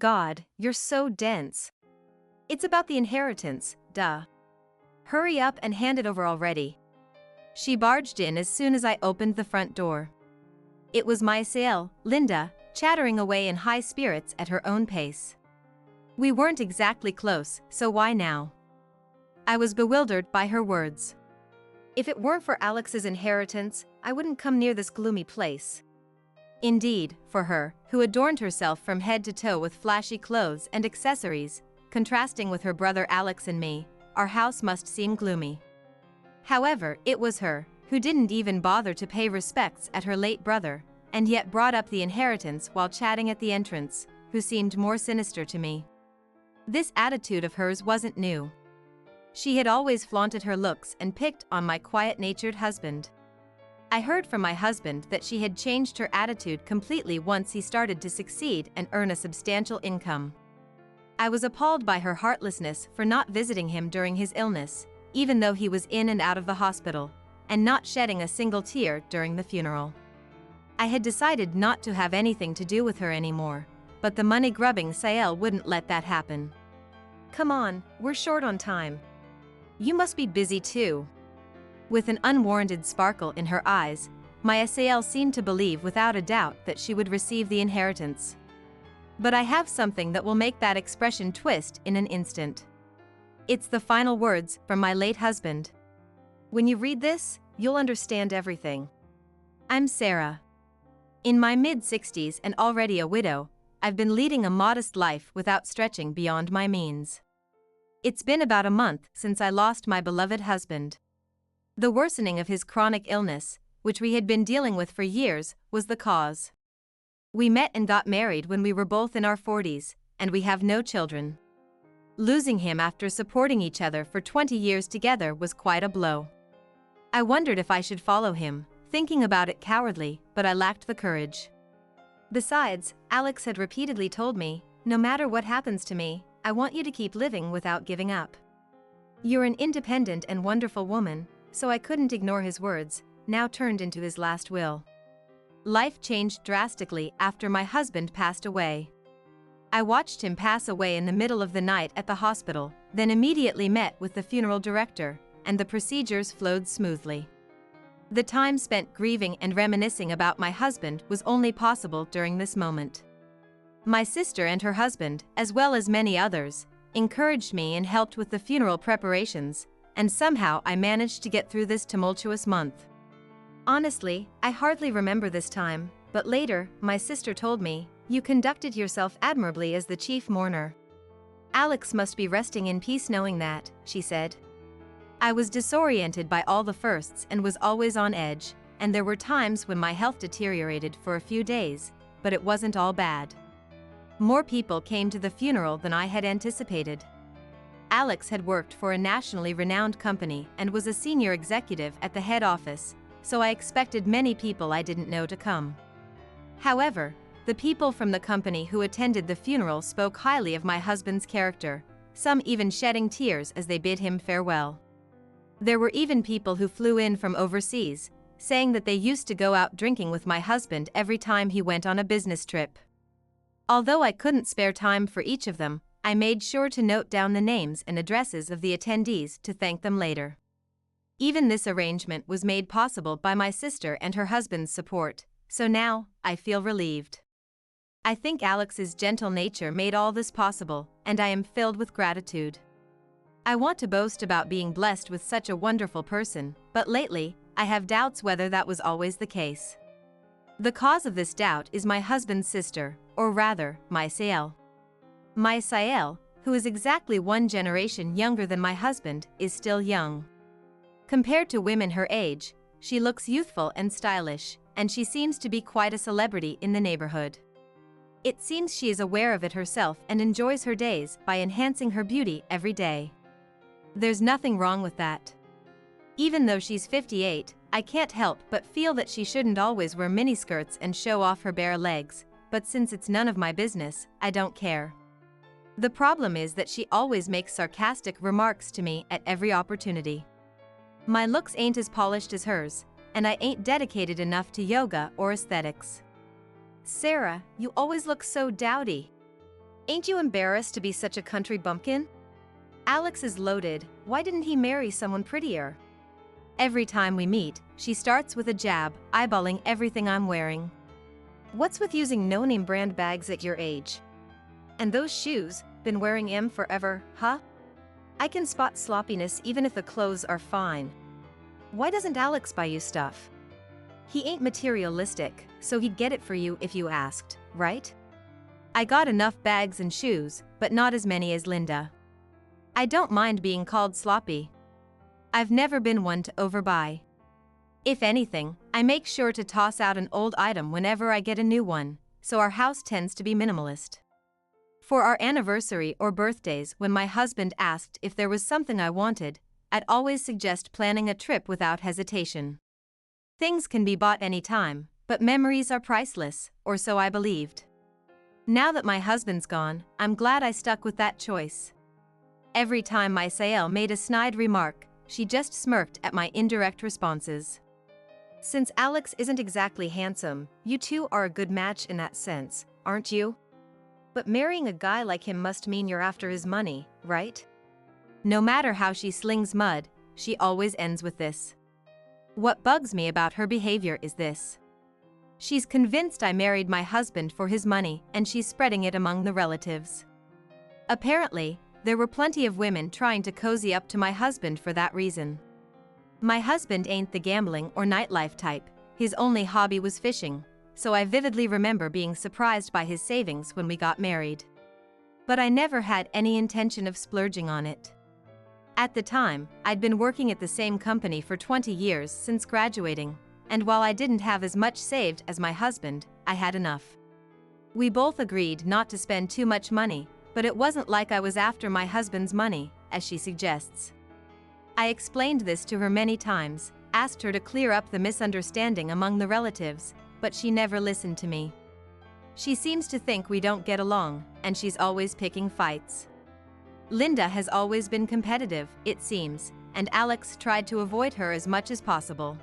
God, you're so dense. It's about the inheritance, duh. Hurry up and hand it over already. She barged in as soon as I opened the front door. It was my Sael, Linda, chattering away in high spirits at her own pace. We weren't exactly close, so why now? I was bewildered by her words. If it weren't for Alex's inheritance, I wouldn't come near this gloomy place. Indeed, for her, who adorned herself from head to toe with flashy clothes and accessories, contrasting with her brother Alex and me, our house must seem gloomy. However, it was her, who didn't even bother to pay respects at her late brother, and yet brought up the inheritance while chatting at the entrance, who seemed more sinister to me. This attitude of hers wasn't new. She had always flaunted her looks and picked on my quiet-natured husband. I heard from my husband that she had changed her attitude completely once he started to succeed and earn a substantial income. I was appalled by her heartlessness for not visiting him during his illness, even though he was in and out of the hospital, and not shedding a single tear during the funeral. I had decided not to have anything to do with her anymore, but the money-grubbing Sael wouldn't let that happen. Come on, we're short on time. You must be busy too. With an unwarranted sparkle in her eyes, my Sael seemed to believe without a doubt that she would receive the inheritance. But I have something that will make that expression twist in an instant. It's the final words from my late husband. When you read this, you'll understand everything. I'm Sarah. In my mid-60s and already a widow, I've been leading a modest life without stretching beyond my means. It's been about a month since I lost my beloved husband. The worsening of his chronic illness, which we had been dealing with for years, was the cause. We met and got married when we were both in our 40s, and we have no children. Losing him after supporting each other for 20 years together was quite a blow. I wondered if I should follow him, thinking about it cowardly, but I lacked the courage. Besides, Alex had repeatedly told me, no matter what happens to me, I want you to keep living without giving up. You're an independent and wonderful woman, so I couldn't ignore his words, now turned into his last will. Life changed drastically after my husband passed away. I watched him pass away in the middle of the night at the hospital, then immediately met with the funeral director, and the procedures flowed smoothly. The time spent grieving and reminiscing about my husband was only possible during this moment. My sister and her husband, as well as many others, encouraged me and helped with the funeral preparations, and somehow I managed to get through this tumultuous month. Honestly, I hardly remember this time, but later, my sister told me, "You conducted yourself admirably as the chief mourner. Alex must be resting in peace knowing that," she said. I was disoriented by all the firsts and was always on edge, and there were times when my health deteriorated for a few days, but it wasn't all bad. More people came to the funeral than I had anticipated. Alex had worked for a nationally renowned company and was a senior executive at the head office, so I expected many people I didn't know to come. However, the people from the company who attended the funeral spoke highly of my husband's character, some even shedding tears as they bid him farewell. There were even people who flew in from overseas, saying that they used to go out drinking with my husband every time he went on a business trip. Although I couldn't spare time for each of them, I made sure to note down the names and addresses of the attendees to thank them later. Even this arrangement was made possible by my sister and her husband's support, so now, I feel relieved. I think Alex's gentle nature made all this possible, and I am filled with gratitude. I want to boast about being blessed with such a wonderful person, but lately, I have doubts whether that was always the case. The cause of this doubt is my husband's sister, or rather, my Sael. My Sael, who is exactly one generation younger than my husband, is still young. Compared to women her age, she looks youthful and stylish, and she seems to be quite a celebrity in the neighborhood. It seems she is aware of it herself and enjoys her days by enhancing her beauty every day. There's nothing wrong with that. Even though she's 58, I can't help but feel that she shouldn't always wear miniskirts and show off her bare legs, but since it's none of my business, I don't care. The problem is that she always makes sarcastic remarks to me at every opportunity. My looks ain't as polished as hers, and I ain't dedicated enough to yoga or aesthetics. Sarah, you always look so dowdy. Ain't you embarrassed to be such a country bumpkin? Alex is loaded, why didn't he marry someone prettier? Every time we meet, she starts with a jab, eyeballing everything I'm wearing. What's with using no-name brand bags at your age? And those shoes, been wearing 'em forever, huh? I can spot sloppiness even if the clothes are fine. Why doesn't Alex buy you stuff? He ain't materialistic, so he'd get it for you if you asked, right? I got enough bags and shoes, but not as many as Linda. I don't mind being called sloppy. I've never been one to overbuy. If anything, I make sure to toss out an old item whenever I get a new one, so our house tends to be minimalist. For our anniversary or birthdays, when my husband asked if there was something I wanted, I'd always suggest planning a trip without hesitation. Things can be bought anytime, but memories are priceless, or so I believed. Now that my husband's gone, I'm glad I stuck with that choice. Every time my Sael made a snide remark, she just smirked at my indirect responses. Since Alex isn't exactly handsome, you two are a good match in that sense, aren't you? But marrying a guy like him must mean you're after his money, right? No matter how she slings mud, she always ends with this. What bugs me about her behavior is this. She's convinced I married my husband for his money, and she's spreading it among the relatives. Apparently, there were plenty of women trying to cozy up to my husband for that reason. My husband ain't the gambling or nightlife type, his only hobby was fishing, so I vividly remember being surprised by his savings when we got married. But I never had any intention of splurging on it. At the time, I'd been working at the same company for 20 years since graduating, and while I didn't have as much saved as my husband, I had enough. We both agreed not to spend too much money, but it wasn't like I was after my husband's money, as she suggests. I explained this to her many times, asked her to clear up the misunderstanding among the relatives, but she never listened to me. She seems to think we don't get along, and she's always picking fights. Linda has always been competitive, it seems, and Alex tried to avoid her as much as possible.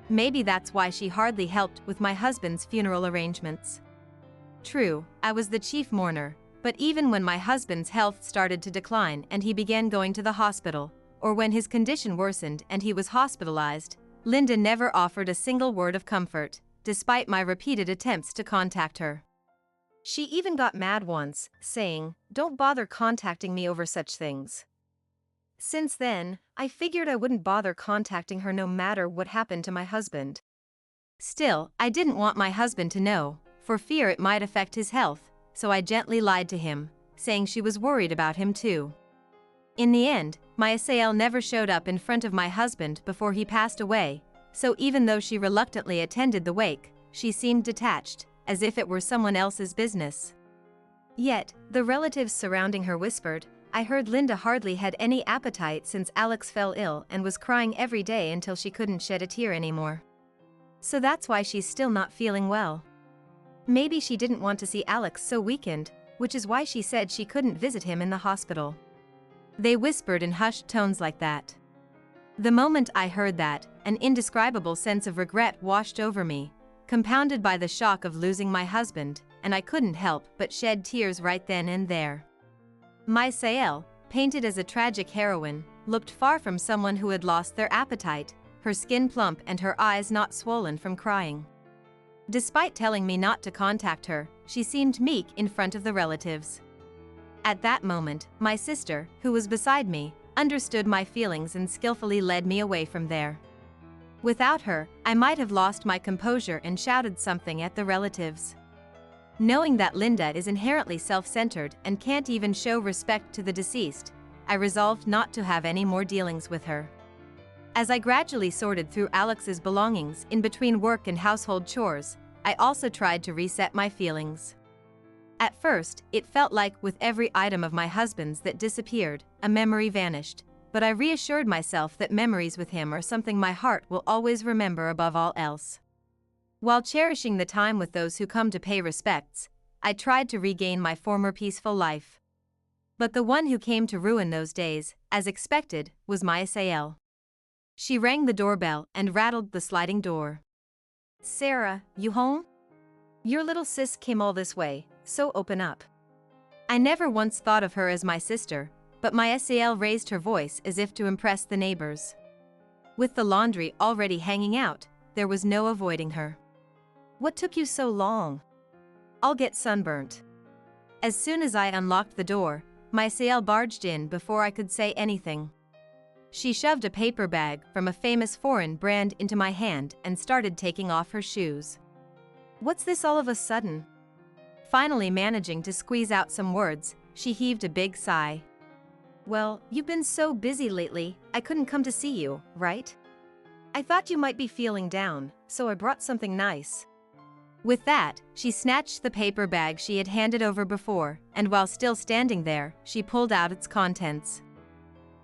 Maybe that's why she hardly helped with my husband's funeral arrangements. True, I was the chief mourner, but even when my husband's health started to decline and he began going to the hospital, or when his condition worsened and he was hospitalized, Linda never offered a single word of comfort, despite my repeated attempts to contact her. She even got mad once, saying, "Don't bother contacting me over such things." Since then, I figured I wouldn't bother contacting her no matter what happened to my husband. Still, I didn't want my husband to know, for fear it might affect his health, so I gently lied to him, saying she was worried about him too. In the end, my Sael never showed up in front of my husband before he passed away, so even though she reluctantly attended the wake, she seemed detached, as if it were someone else's business. Yet, the relatives surrounding her whispered, I heard Linda hardly had any appetite since Alex fell ill and was crying every day until she couldn't shed a tear anymore. So that's why she's still not feeling well. Maybe she didn't want to see Alex so weakened, which is why she said she couldn't visit him in the hospital. They whispered in hushed tones like that. The moment I heard that, an indescribable sense of regret washed over me, compounded by the shock of losing my husband, and I couldn't help but shed tears right then and there. My Sael, painted as a tragic heroine, looked far from someone who had lost their appetite, her skin plump and her eyes not swollen from crying. Despite telling me not to contact her, she seemed meek in front of the relatives. At that moment, my sister, who was beside me, understood my feelings and skillfully led me away from there. Without her, I might have lost my composure and shouted something at the relatives. Knowing that Linda is inherently self-centered and can't even show respect to the deceased, I resolved not to have any more dealings with her. As I gradually sorted through Alex's belongings in between work and household chores, I also tried to reset my feelings. At first, it felt like with every item of my husband's that disappeared, a memory vanished, but I reassured myself that memories with him are something my heart will always remember above all else. While cherishing the time with those who come to pay respects, I tried to regain my former peaceful life. But the one who came to ruin those days, as expected, was my Sael. She rang the doorbell and rattled the sliding door. "Sarah, you home? Your little sis came all this way, so open up." I never once thought of her as my sister, but my SAL raised her voice as if to impress the neighbors. With the laundry already hanging out, there was no avoiding her. What took you so long? I'll get sunburnt. As soon as I unlocked the door, my SAL barged in before I could say anything. She shoved a paper bag from a famous foreign brand into my hand and started taking off her shoes. What's this all of a sudden? Finally managing to squeeze out some words, she heaved a big sigh. Well, you've been so busy lately, I couldn't come to see you, right? I thought you might be feeling down, so I brought something nice. With that, she snatched the paper bag she had handed over before, and while still standing there, she pulled out its contents.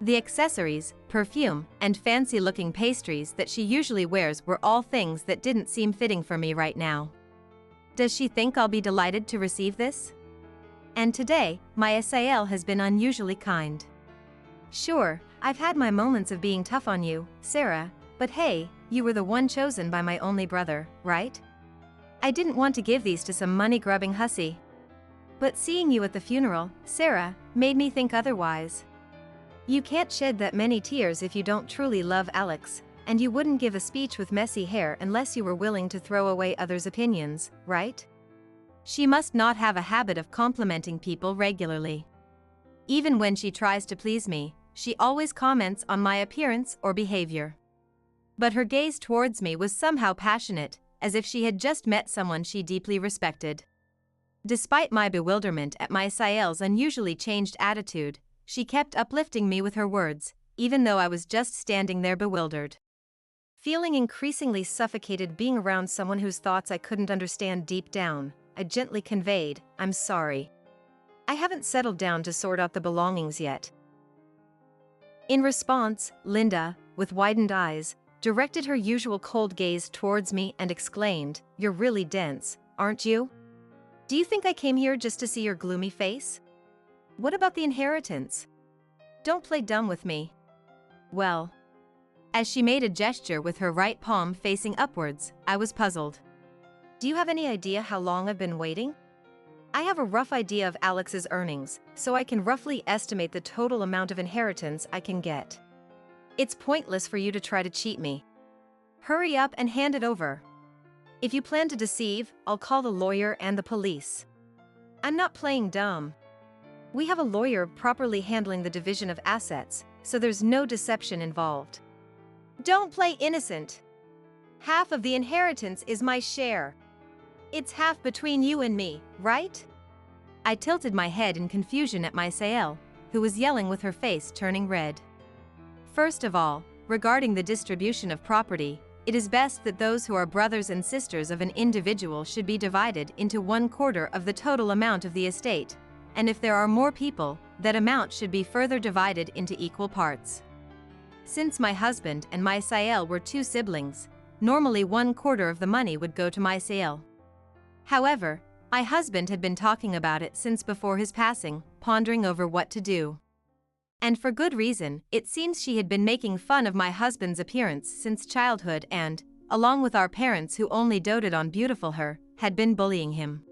The accessories, perfume, and fancy-looking pastries that she usually wears were all things that didn't seem fitting for me right now. Does she think I'll be delighted to receive this? And today, my SAL has been unusually kind. Sure, I've had my moments of being tough on you, Sarah, but hey, you were the one chosen by my only brother, right? I didn't want to give these to some money-grubbing hussy. But seeing you at the funeral, Sarah, made me think otherwise. You can't shed that many tears if you don't truly love Alex, and you wouldn't give a speech with messy hair unless you were willing to throw away others' opinions, right? She must not have a habit of complimenting people regularly. Even when she tries to please me, she always comments on my appearance or behavior. But her gaze towards me was somehow passionate, as if she had just met someone she deeply respected. Despite my bewilderment at my SAL's unusually changed attitude, she kept uplifting me with her words, even though I was just standing there bewildered. Feeling increasingly suffocated being around someone whose thoughts I couldn't understand deep down, I gently conveyed, "I'm sorry. I haven't settled down to sort out the belongings yet." In response, Linda, with widened eyes, directed her usual cold gaze towards me and exclaimed, "You're really dense, aren't you? Do you think I came here just to see your gloomy face? What about the inheritance? Don't play dumb with me." Well, as she made a gesture with her right palm facing upwards, I was puzzled. Do you have any idea how long I've been waiting? I have a rough idea of Alex's earnings, so I can roughly estimate the total amount of inheritance I can get. It's pointless for you to try to cheat me. Hurry up and hand it over. If you plan to deceive, I'll call the lawyer and the police. I'm not playing dumb. We have a lawyer properly handling the division of assets, so there's no deception involved. Don't play innocent. Half of the inheritance is my share. It's half between you and me, right? I tilted my head in confusion at my SAL, who was yelling with her face turning red. First of all, regarding the distribution of property, it is best that those who are brothers and sisters of an individual should be divided into 1/4 of the total amount of the estate, and if there are more people, that amount should be further divided into equal parts. Since my husband and my SAL were two siblings, normally 1/4 of the money would go to my SAL. However, my husband had been talking about it since before his passing, pondering over what to do. And for good reason, it seems she had been making fun of my husband's appearance since childhood and, along with our parents who only doted on beautiful her, had been bullying him.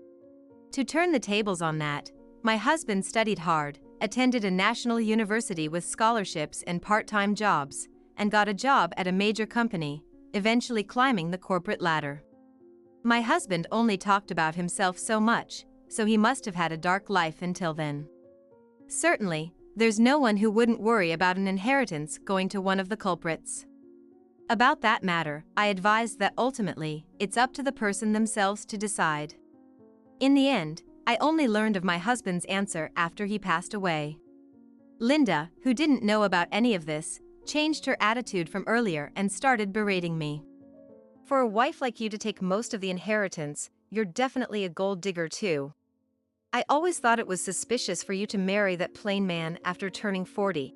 To turn the tables on that, my husband studied hard, attended a national university with scholarships and part-time jobs, and got a job at a major company, eventually climbing the corporate ladder. My husband only talked about himself so much, so he must have had a dark life until then. Certainly, there's no one who wouldn't worry about an inheritance going to one of the culprits. About that matter, I advised that ultimately, it's up to the person themselves to decide. In the end, I only learned of my husband's answer after he passed away. Linda, who didn't know about any of this, changed her attitude from earlier and started berating me. For a wife like you to take most of the inheritance, you're definitely a gold digger too. I always thought it was suspicious for you to marry that plain man after turning 40.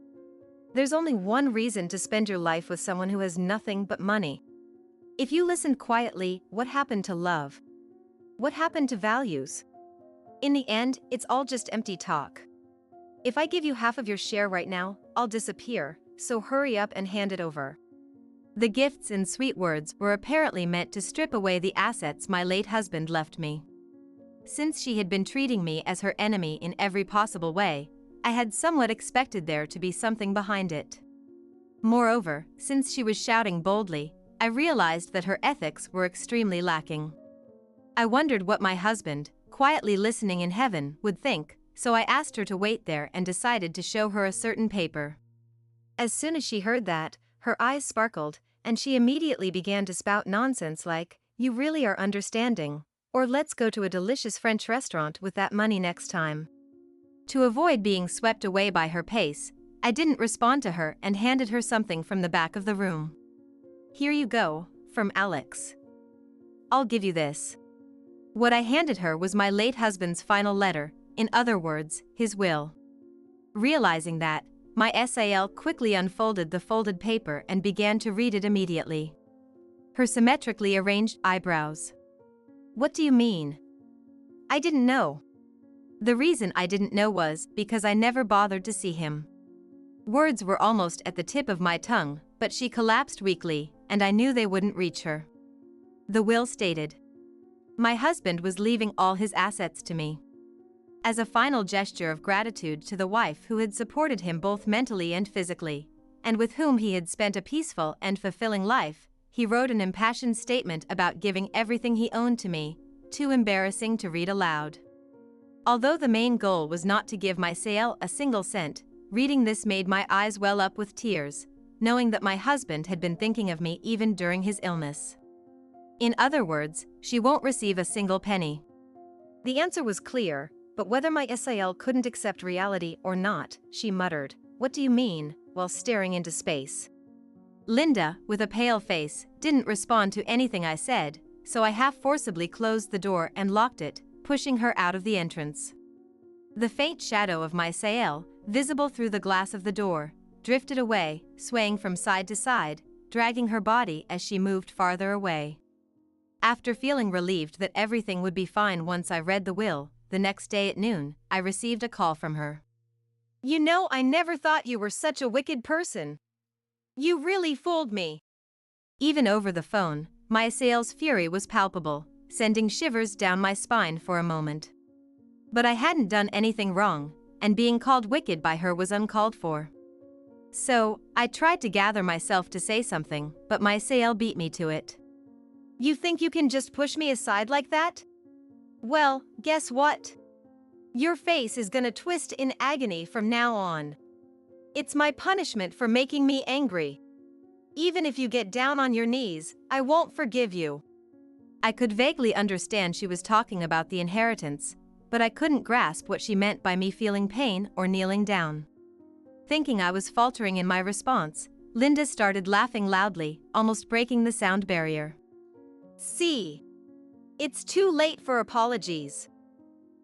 There's only one reason to spend your life with someone who has nothing but money. If you listened quietly, what happened to love? What happened to values? In the end, it's all just empty talk. If I give you half of your share right now, I'll disappear, so hurry up and hand it over. The gifts and sweet words were apparently meant to strip away the assets my late husband left me. Since she had been treating me as her enemy in every possible way, I had somewhat expected there to be something behind it. Moreover, since she was shouting boldly, I realized that her ethics were extremely lacking. I wondered what my husband, quietly listening in heaven, would think, so I asked her to wait there and decided to show her a certain paper. As soon as she heard that, her eyes sparkled, and she immediately began to spout nonsense like, "You really are understanding," or "Let's go to a delicious French restaurant with that money next time." To avoid being swept away by her pace, I didn't respond to her and handed her something from the back of the room. "Here you go, from Alex. I'll give you this." What I handed her was my late husband's final letter, in other words, his will. Realizing that, my SAL quickly unfolded the folded paper and began to read it immediately. Her symmetrically arranged eyebrows. "What do you mean?" I didn't know. The reason I didn't know was because I never bothered to see him. Words were almost at the tip of my tongue, but she collapsed weakly, and I knew they wouldn't reach her. The will stated, my husband was leaving all his assets to me. As a final gesture of gratitude to the wife who had supported him both mentally and physically, and with whom he had spent a peaceful and fulfilling life, he wrote an impassioned statement about giving everything he owned to me, too embarrassing to read aloud. Although the main goal was not to give my SAL a single cent, reading this made my eyes well up with tears, knowing that my husband had been thinking of me even during his illness. In other words, she won't receive a single penny. The answer was clear, but whether my SAL couldn't accept reality or not, she muttered, "What do you mean?" while staring into space. Linda, with a pale face, didn't respond to anything I said, so I half forcibly closed the door and locked it, pushing her out of the entrance. The faint shadow of my SAL, visible through the glass of the door, drifted away, swaying from side to side, dragging her body as she moved farther away. After feeling relieved that everything would be fine once I read the will, the next day at noon, I received a call from her. "You know, I never thought you were such a wicked person. You really fooled me." Even over the phone, my SAL's fury was palpable, sending shivers down my spine for a moment. But I hadn't done anything wrong, and being called wicked by her was uncalled for. So, I tried to gather myself to say something, but my SAL beat me to it. "You think you can just push me aside like that? Well, guess what? Your face is gonna twist in agony from now on. It's my punishment for making me angry. Even if you get down on your knees, I won't forgive you." I could vaguely understand she was talking about the inheritance, but I couldn't grasp what she meant by me feeling pain or kneeling down. Thinking I was faltering in my response, Linda started laughing loudly, almost breaking the sound barrier. "See? It's too late for apologies.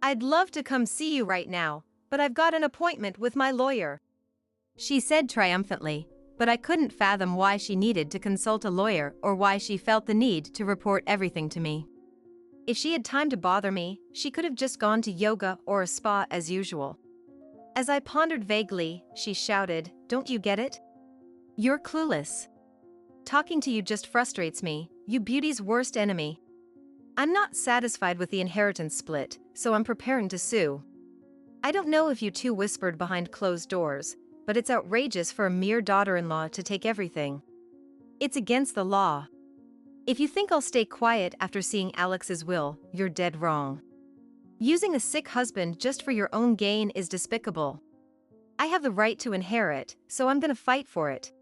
I'd love to come see you right now, but I've got an appointment with my lawyer," she said triumphantly, but I couldn't fathom why she needed to consult a lawyer or why she felt the need to report everything to me. If she had time to bother me, she could have just gone to yoga or a spa as usual. As I pondered vaguely, she shouted, "Don't you get it? You're clueless. Talking to you just frustrates me, you beauty's worst enemy. I'm not satisfied with the inheritance split, so I'm preparing to sue. I don't know if you two whispered behind closed doors, but it's outrageous for a mere daughter-in-law to take everything. It's against the law. If you think I'll stay quiet after seeing Alex's will, you're dead wrong. Using a sick husband just for your own gain is despicable. I have the right to inherit, so I'm gonna fight for it."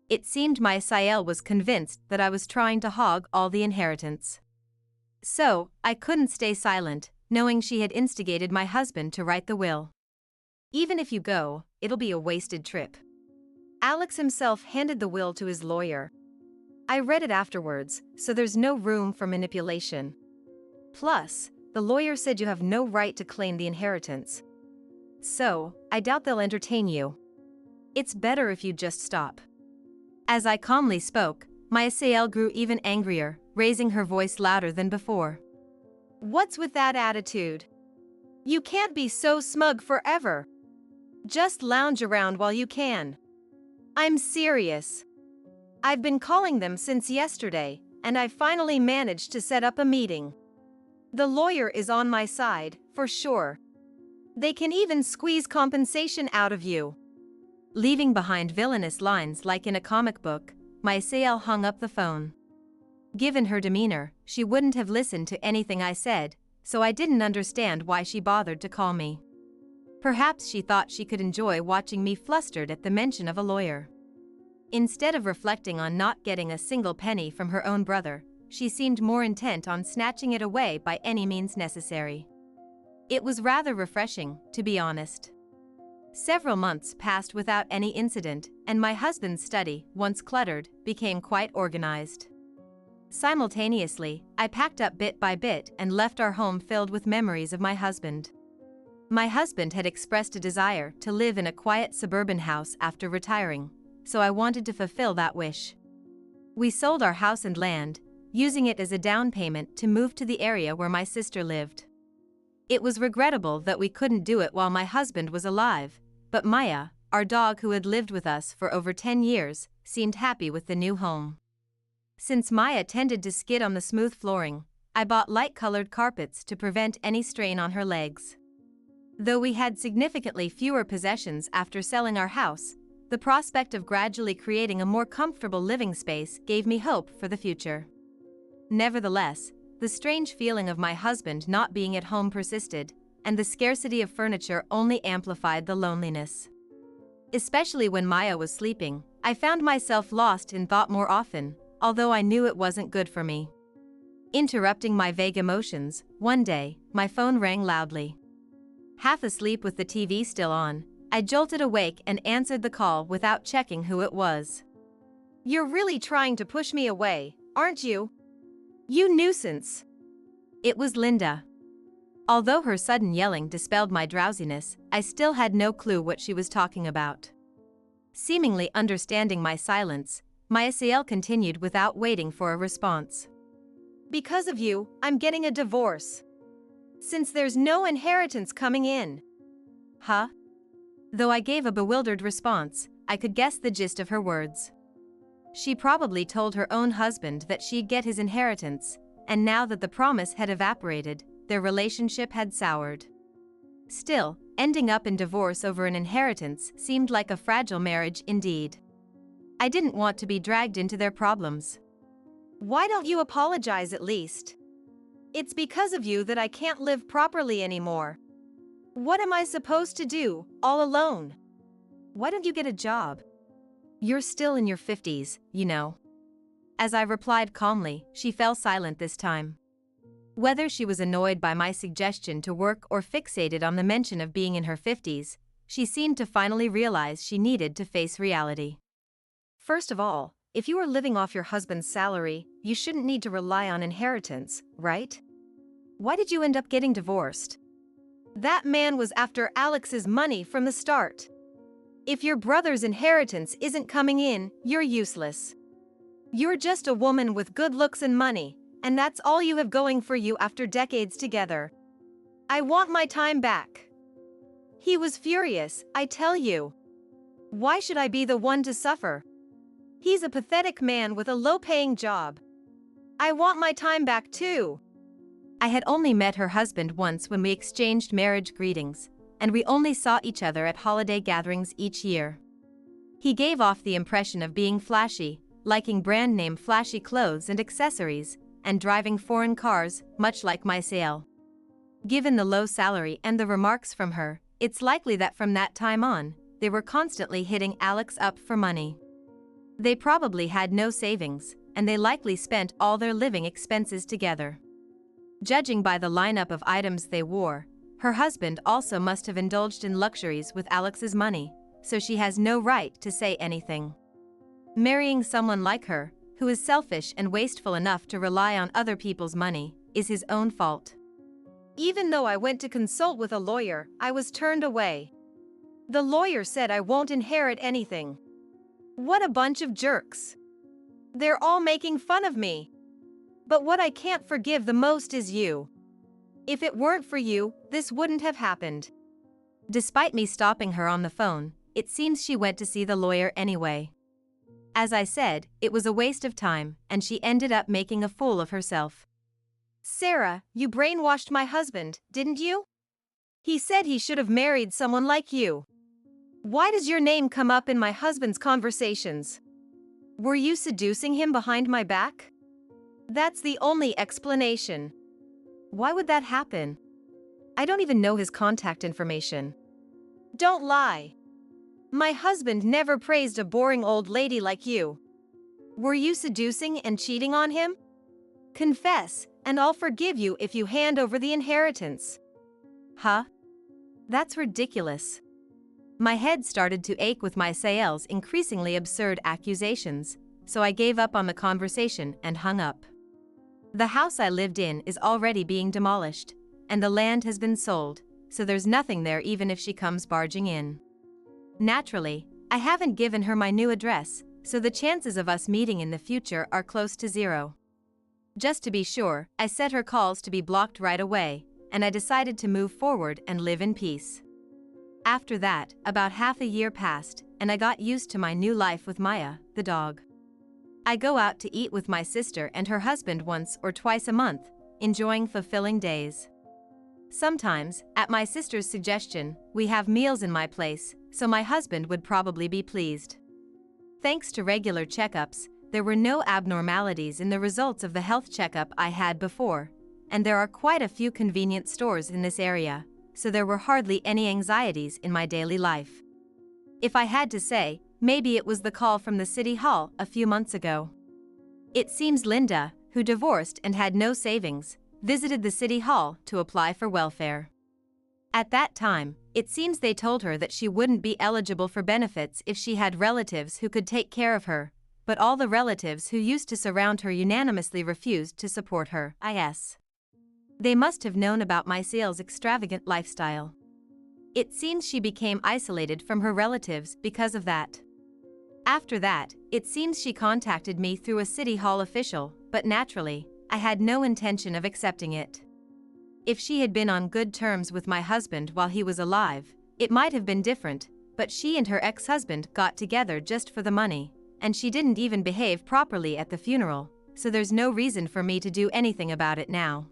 It seemed my SAL was convinced that I was trying to hog all the inheritance. So, I couldn't stay silent, knowing she had instigated my husband to write the will. "Even if you go, it'll be a wasted trip." Alex himself handed the will to his lawyer. I read it afterwards, so there's no room for manipulation. Plus, the lawyer said you have no right to claim the inheritance. So, I doubt they'll entertain you. It's better if you just stop. As I calmly spoke, my SAL grew even angrier, raising her voice louder than before. "What's with that attitude? You can't be so smug forever. Just lounge around while you can. I'm serious. I've been calling them since yesterday, and I finally managed to set up a meeting. The lawyer is on my side, for sure. They can even squeeze compensation out of you. Leaving behind villainous lines like in a comic book, my Sael hung up the phone. Given her demeanor, she wouldn't have listened to anything I said, so I didn't understand why she bothered to call me. Perhaps she thought she could enjoy watching me flustered at the mention of a lawyer. Instead of reflecting on not getting a single penny from her own brother, she seemed more intent on snatching it away by any means necessary. It was rather refreshing, to be honest. Several months passed without any incident, and my husband's study, once cluttered, became quite organized. Simultaneously, I packed up bit by bit and left our home filled with memories of my husband. My husband had expressed a desire to live in a quiet suburban house after retiring, so I wanted to fulfill that wish. We sold our house and land, using it as a down payment to move to the area where my sister lived. It was regrettable that we couldn't do it while my husband was alive, but Maya, our dog who had lived with us for over 10 years, seemed happy with the new home. Since Maya tended to skid on the smooth flooring, I bought light-colored carpets to prevent any strain on her legs. Though we had significantly fewer possessions after selling our house, the prospect of gradually creating a more comfortable living space gave me hope for the future. Nevertheless, the strange feeling of my husband not being at home persisted, and the scarcity of furniture only amplified the loneliness. Especially when Maya was sleeping, I found myself lost in thought more often, although I knew it wasn't good for me. Interrupting my vague emotions, one day, my phone rang loudly. Half asleep with the TV still on, I jolted awake and answered the call without checking who it was. "You're really trying to push me away, aren't you? You nuisance." It was Linda. Although her sudden yelling dispelled my drowsiness, I still had no clue what she was talking about. Seemingly understanding my silence, Maya Sael continued without waiting for a response. "Because of you, I'm getting a divorce. Since there's no inheritance coming in." Huh? Though I gave a bewildered response, I could guess the gist of her words. She probably told her own husband that she'd get his inheritance, and now that the promise had evaporated, their relationship had soured. Still, ending up in divorce over an inheritance seemed like a fragile marriage indeed. I didn't want to be dragged into their problems. "Why don't you apologize at least? It's because of you that I can't live properly anymore. What am I supposed to do, all alone? Why don't you get a job? You're still in your 50s, you know." As I replied calmly, she fell silent this time. Whether she was annoyed by my suggestion to work or fixated on the mention of being in her 50s, she seemed to finally realize she needed to face reality. "First of all, if you are living off your husband's salary, you shouldn't need to rely on inheritance, right? Why did you end up getting divorced? That man was after Alex's money from the start. If your brother's inheritance isn't coming in, you're useless. You're just a woman with good looks and money, and that's all you have going for you after decades together. I want my time back." He was furious, I tell you. Why should I be the one to suffer? He's a pathetic man with a low-paying job. I want my time back too. I had only met her husband once when we exchanged marriage greetings, and we only saw each other at holiday gatherings each year. He gave off the impression of being flashy, liking brand-name flashy clothes and accessories, and driving foreign cars, much like my Sael. Given the low salary and the remarks from her, it's likely that from that time on, they were constantly hitting Alex up for money. They probably had no savings, and they likely spent all their living expenses together. Judging by the lineup of items they wore, her husband also must have indulged in luxuries with Alex's money, so she has no right to say anything. Marrying someone like her, who is selfish and wasteful enough to rely on other people's money, is his own fault. Even though I went to consult with a lawyer, I was turned away. The lawyer said I won't inherit anything. What a bunch of jerks. They're all making fun of me. But what I can't forgive the most is you. If it weren't for you, this wouldn't have happened." Despite me stopping her on the phone, it seems she went to see the lawyer anyway. As I said, it was a waste of time, and she ended up making a fool of herself. Sarah, you brainwashed my husband, didn't you? He said he should have married someone like you. Why does your name come up in my husband's conversations? Were you seducing him behind my back? That's the only explanation. Why would that happen? I don't even know his contact information. Don't lie. My husband never praised a boring old lady like you. Were you seducing and cheating on him? Confess, and I'll forgive you if you hand over the inheritance. Huh? That's ridiculous. My head started to ache with my Sael's increasingly absurd accusations, so I gave up on the conversation and hung up. The house I lived in is already being demolished, and the land has been sold, so there's nothing there even if she comes barging in. Naturally, I haven't given her my new address, so the chances of us meeting in the future are close to zero. Just to be sure, I set her calls to be blocked right away, and I decided to move forward and live in peace. After that, about half a year passed, and I got used to my new life with Maya, the dog. I go out to eat with my sister and her husband once or twice a month, enjoying fulfilling days. Sometimes, at my sister's suggestion, we have meals in my place, so my husband would probably be pleased. Thanks to regular checkups, there were no abnormalities in the results of the health checkup I had before, and there are quite a few convenience stores in this area, so there were hardly any anxieties in my daily life. If I had to say, maybe it was the call from the city hall a few months ago. It seems Linda, who divorced and had no savings, visited the city hall to apply for welfare. At that time, it seems they told her that she wouldn't be eligible for benefits if she had relatives who could take care of her, but all the relatives who used to surround her unanimously refused to support her. They must have known about my Sael's extravagant lifestyle. It seems she became isolated from her relatives because of that. After that, it seems she contacted me through a city hall official, but naturally, I had no intention of accepting it. If she had been on good terms with my husband while he was alive, it might have been different, but she and her ex-husband got together just for the money, and she didn't even behave properly at the funeral, so there's no reason for me to do anything about it now.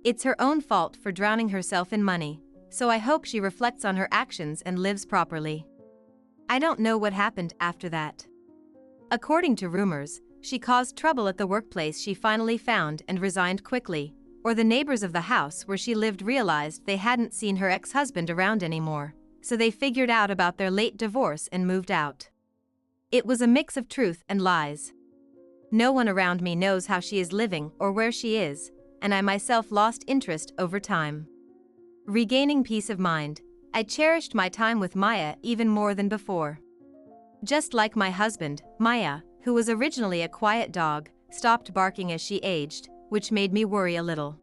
It's her own fault for drowning herself in money, so I hope she reflects on her actions and lives properly. I don't know what happened after that. According to rumors, she caused trouble at the workplace she finally found and resigned quickly, or the neighbors of the house where she lived realized they hadn't seen her ex-husband around anymore, so they figured out about their late divorce and moved out. It was a mix of truth and lies. No one around me knows how she is living or where she is, and I myself lost interest over time. Regaining peace of mind, I cherished my time with Maya even more than before. Just like my husband, Maya, who was originally a quiet dog, stopped barking as she aged, which made me worry a little.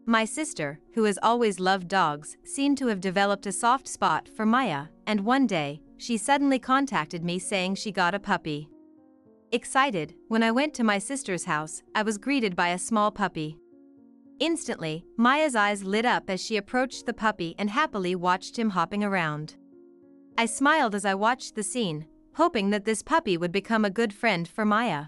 My sister, who has always loved dogs, seemed to have developed a soft spot for Maya, and one day, she suddenly contacted me saying she got a puppy. Excited, when I went to my sister's house, I was greeted by a small puppy. Instantly, Maya's eyes lit up as she approached the puppy and happily watched him hopping around. I smiled as I watched the scene, hoping that this puppy would become a good friend for Maya.